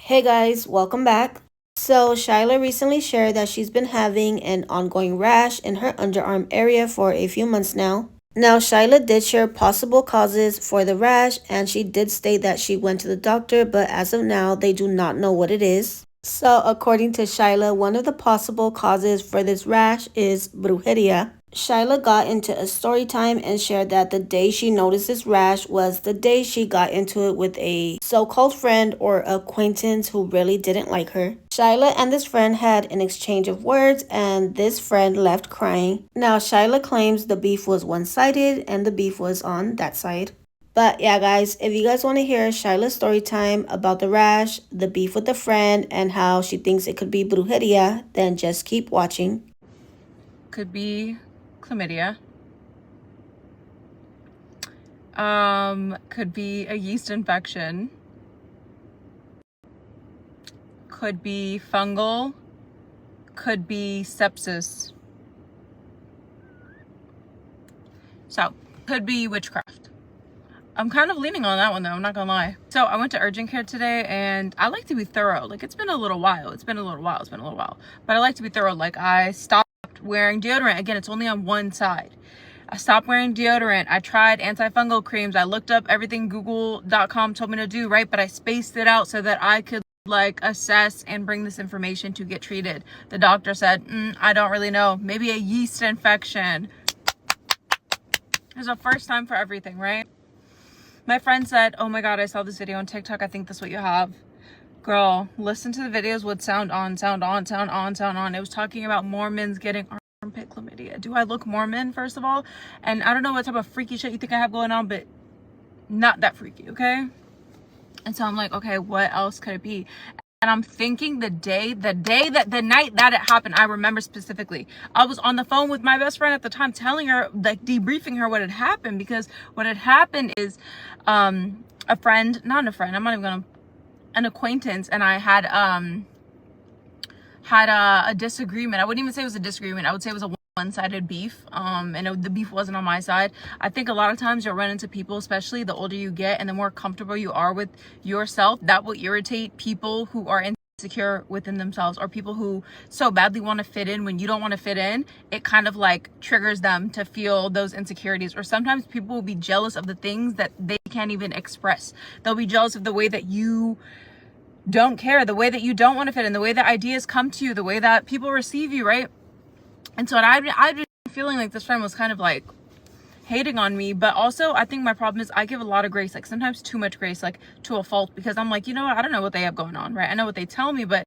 Hey guys, welcome back. So, Shyla recently shared that she's been having an ongoing rash in her underarm area for a few months now. Now, Shyla did share possible causes for the rash and she did state that she went to the doctor, but as of now, they do not know what it is. So, according to Shyla, one of the possible causes for this rash is brujeria. Shyla got into a story time and shared that the day she noticed this rash was the day she got into it with a so-called friend or acquaintance who really didn't like her. Shyla and this friend had an exchange of words and this friend left crying. Now Shyla claims the beef was one-sided and the beef was on that side. But yeah, guys, if you guys want to hear Shyla's story time about the rash, the beef with the friend, and how she thinks it could be brujeria, then just keep watching. Could be chlamydia. Could be a yeast infection. Could be fungal. Could be sepsis. So, could be witchcraft. I'm kind of leaning on that one though, I'm not gonna lie. So I went to urgent care today and I like to be thorough. Like it's been a little while. But I like to be thorough. Like I stopped wearing deodorant. Again, it's only on one side. I stopped wearing deodorant. I tried antifungal creams. I looked up everything google.com told me to do, right? But I spaced it out so that I could like assess and bring this information to get treated. The doctor said, I don't really know. Maybe a yeast infection. There's a first time for everything, right? My friend said, oh my God, I saw this video on TikTok. I think that's what you have. Girl, listen to the videos with sound on, sound on, sound on, sound on. It was talking about Mormons getting armpit chlamydia. Do I look Mormon, first of all? And I don't know what type of freaky shit you think I have going on, but not that freaky, okay? And so I'm like, okay, what else could it be? And I'm thinking the night that it happened, I remember specifically. I was on the phone with my best friend at the time, telling her, like debriefing her what had happened, because what had happened is an acquaintance and I had a disagreement. I wouldn't even say it was a disagreement. I would say it was a one-sided beef, the beef wasn't on my side. I think a lot of times you'll run into people, especially the older you get and the more comfortable you are with yourself, that will irritate people who are insecure within themselves, or people who so badly want to fit in when you don't want to fit in. It kind of like triggers them to feel those insecurities. Or sometimes people will be jealous of the things that they can't even express. They'll be jealous of the way that you don't care, the way that you don't want to fit in, the way that ideas come to you, the way that people receive you, right? And so I've been feeling like this friend was kind of like hating on me. But also I think my problem is I give a lot of grace, like sometimes too much grace, like to a fault, because I'm like, you know what, I don't know what they have going on, right? I know what they tell me, but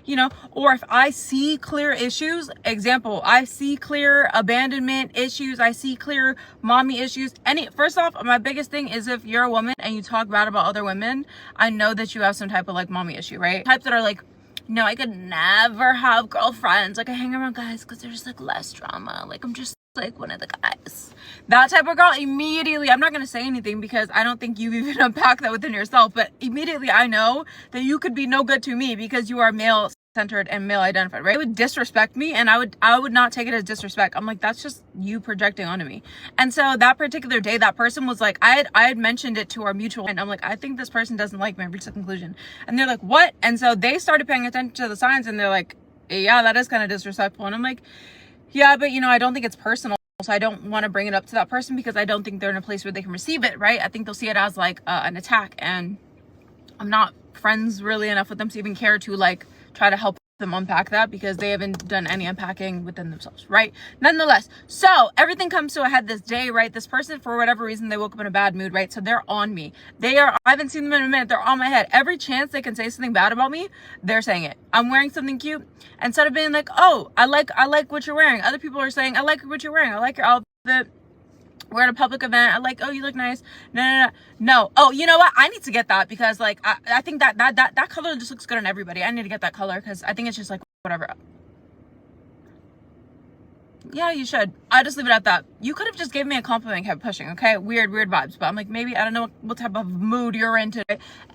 you know, or if I see clear issues, example, I see clear abandonment issues, I see clear mommy issues. First off, my biggest thing is if you're a woman and you talk bad about other women, I know that you have some type of like mommy issue, right? Types that are like, no, I could never have girlfriends. Like I hang around guys because there's like less drama. Like I'm just like one of the guys. That type of girl, immediately, I'm not going to say anything because I don't think you even unpack that within yourself, but immediately I know that you could be no good to me because you are male centered and male identified, right? It would disrespect me and I would not take it as disrespect. I'm like, that's just you projecting onto me. And so that particular day, that person was like, I had mentioned it to our mutual, and I'm like, I think this person doesn't like me. I reached a conclusion. And they're like, what? And so they started paying attention to the signs and they're like, yeah, that is kind of disrespectful. And I'm like, yeah, but you know, I don't think it's personal. So I don't want to bring it up to that person because I don't think they're in a place where they can receive it, right? I think they'll see it as like an attack, and I'm not friends really enough with them to even care to like try to help them unpack that because they haven't done any unpacking within themselves, right? Nonetheless, so everything comes to a head this day, right? This person, for whatever reason, they woke up in a bad mood, right? So they're on me. I haven't seen them in a minute. They're on my head. Every chance they can say something bad about me, they're saying it. I'm wearing something cute. Instead of being like, oh, I like what you're wearing. Other people are saying, I like what you're wearing. I like your outfit. We're at a public event. I like, oh, you look nice. No. Oh, you know what? I need to get that because like, I think that color just looks good on everybody. I need to get that color because I think it's just like, whatever. Yeah, you should. I just leave it at that. You could have just gave me a compliment and kept pushing, okay? Weird vibes. But I'm like, maybe, I don't know what type of mood you're into.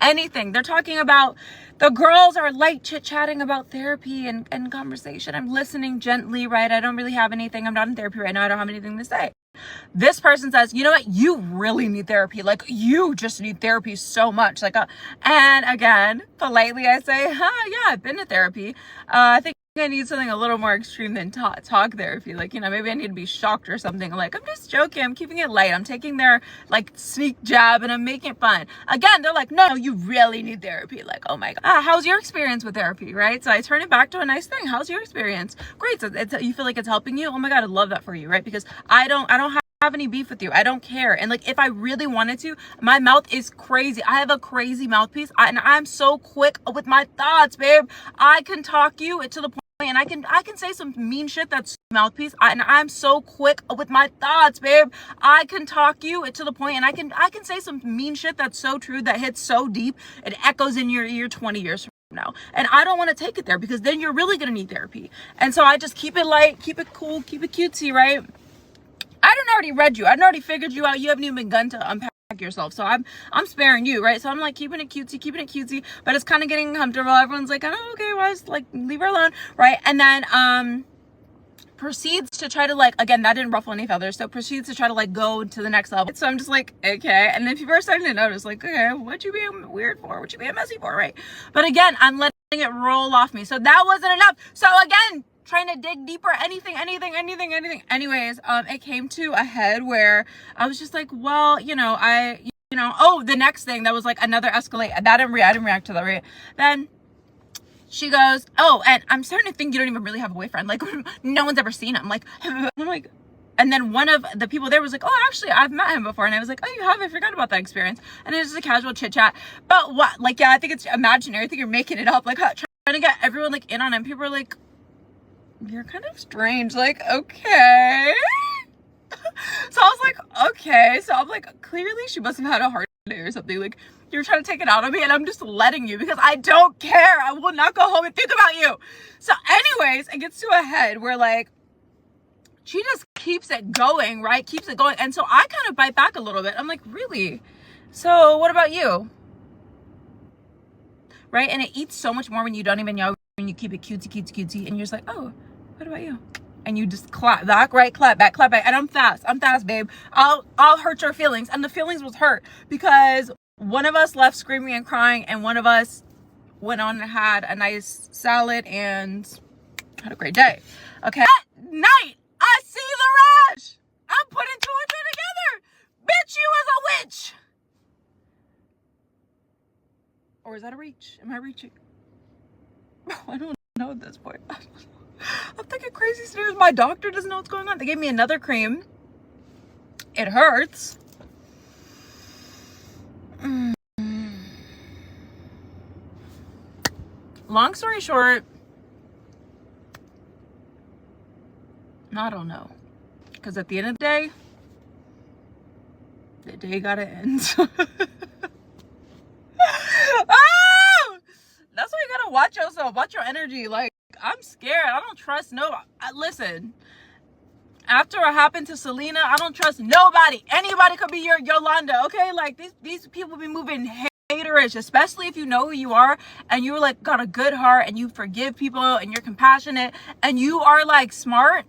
Anything. They're talking about, the girls are light chit-chatting about therapy and conversation. I'm listening gently, right? I don't really have anything. I'm not in therapy right now. I don't have anything to say. This person says, you know what, you really need therapy. Like, you just need therapy so much. Like, and again, politely, I say, yeah, I've been to therapy. I think I need something a little more extreme than talk therapy. Like, you know, maybe I need to be shocked or something. Like, I'm just joking. I'm keeping it light. I'm taking their like sneak jab and I'm making it fun. Again, they're like, no, you really need therapy. Like, oh my God. How's your experience with therapy, right? So I turn it back to a nice thing. How's your experience? Great. So you feel like it's helping you? Oh my God, I love that for you, right? Because I don't have any beef with you. I don't care. And like, if I really wanted to, my mouth is crazy. I have a crazy mouthpiece, and I'm so quick with my thoughts, babe. I can talk you to the point, and I can say some mean shit that's mouthpiece, and I'm so quick with my thoughts, babe. I can talk you to the point, and I can say some mean shit that's so true, that hits so deep it echoes in your ear 20 years from now. And I don't want to take it there, because then you're really gonna need therapy. And so I just keep it light, keep it cool, keep it cutesy, right? I done already read you. I done already figured you out. You haven't even begun to unpack yourself. So I'm sparing you, right? So I'm like keeping it cutesy, but it's kind of getting comfortable. Everyone's like, oh, okay, why is, like, leave her alone, right? And then proceeds to try to, like, again, that didn't ruffle any feathers, so proceeds to try to, like, go to the next level. So I'm just like, okay. And then people are starting to notice, like, okay, what you being weird for? What you being messy for, right? But again, I'm letting it roll off me. So that wasn't enough. So again, trying to dig deeper, anything. Anyways, it came to a head where I was just like, well, the next thing that was like another escalate. I didn't react to that, right? Then she goes, oh, and I'm starting to think you don't even really have a boyfriend. Like, no one's ever seen him. Like, I'm like, and then one of the people there was like, oh, actually, I've met him before. And I was like, oh, you have? I forgot about that experience. And it was just a casual chit chat. But what? Like, yeah, I think it's imaginary. I think you're making it up. Like, trying to get everyone like in on him. People are like, you're kind of strange. Like, okay. So I was like, okay. So I'm like, clearly she must have had a hard day or something. Like, you're trying to take it out on me, and I'm just letting you because I don't care. I will not go home and think about you. So anyways, it gets to a head where, like, she just keeps it going, right? Keeps it going. And so I kind of bite back a little bit. I'm like, really? So what about you? Right? And it eats so much more when you don't even know, when you keep it cutesy, and you're just like, oh, what about you? And you just clap back, right? Clap back. And I'm fast, babe. I'll hurt your feelings. And the feelings was hurt because one of us left screaming and crying, and one of us went on and had a nice salad and had a great day. Okay. At night, I see the Rash. I'm putting two and two together. Bitch, you is a witch. Or is that a reach? Am I reaching? I don't know at this point. I'm thinking crazy scenarios. My doctor doesn't know what's going on. They gave me another cream. It hurts. Long story short, I don't know. Because at the end of the day gotta end. That's why you gotta watch yourself, watch your energy. Like, I'm scared. I don't trust listen, after what happened to Selena, I don't trust nobody. Anybody could be your Yolanda, okay? Like, these people be moving haterish, especially if you know who you are and you're like got a good heart and you forgive people and you're compassionate and you are like smart.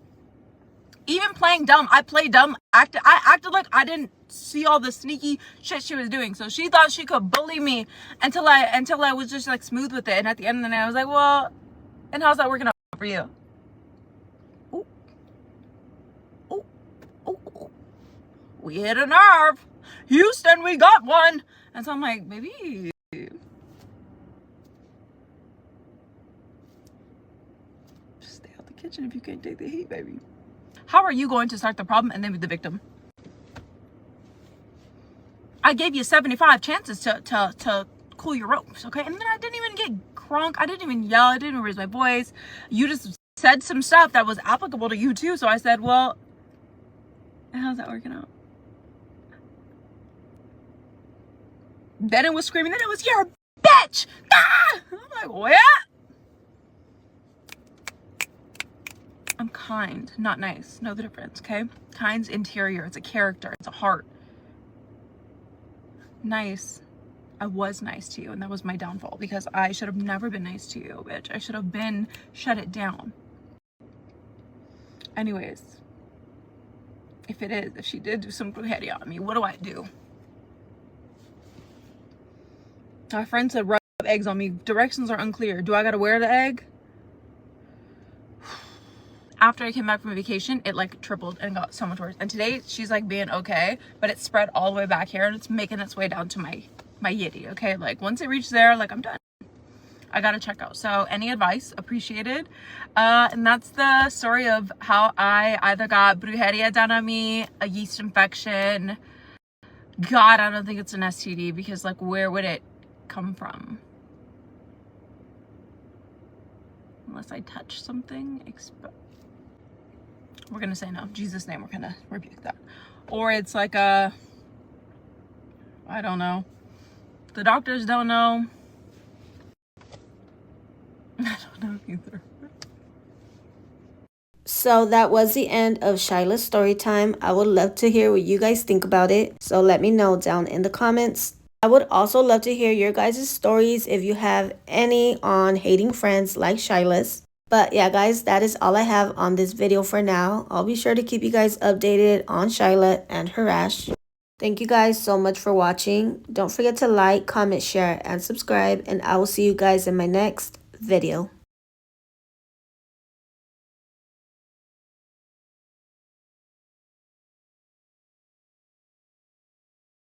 Even playing dumb, I played dumb. I acted like I didn't see all the sneaky shit she was doing. So she thought she could bully me until I was just like smooth with it. And at the end of the night, I was like, well, and how's that working out for you? Ooh. Ooh. Ooh. Ooh. We hit a nerve. Houston, we got one. And so I'm like, maybe. Just stay out the kitchen if you can't take the heat, baby. How are you going to start the problem and then be the victim? I gave you 75 chances to cool your ropes, okay? And then I didn't even get crunk. I didn't even yell. I didn't even raise my voice. You just said some stuff that was applicable to you too. So I said, well, how's that working out? Then it was screaming. Then it was, you're a bitch. Ah! I'm like, what? I'm kind, not nice. Know the difference, okay? Kind's interior. It's a character. It's a heart. Nice. I was nice to you, and that was my downfall because I should have never been nice to you, bitch. I should have shut it down. Anyways, If it is, if she did do some brujeria on me, what do I do? My friend said rub eggs on me. Directions are unclear. Do I gotta wear the egg? After I came back from vacation, it like tripled and got so much worse. And today she's like being okay, but it's spread all the way back here and it's making its way down to my yitty. Okay, like once it reaches there, like I'm done. I gotta check out. So any advice appreciated. And that's the story of how I either got brujeria done on me, a yeast infection. God, I don't think it's an STD because like where would it come from? Unless I touch something. We're gonna say no. In Jesus' name, we're gonna rebuke that. Or it's like I don't know. The doctors don't know. I don't know either. So that was the end of Shyla's story time. I would love to hear what you guys think about it. So let me know down in the comments. I would also love to hear your guys' stories if you have any on hating friends like Shyla's. But yeah, guys, that is all I have on this video for now. I'll be sure to keep you guys updated on Shyla and her Rash. Thank you guys so much for watching. Don't forget to like, comment, share, and subscribe. And I will see you guys in my next video.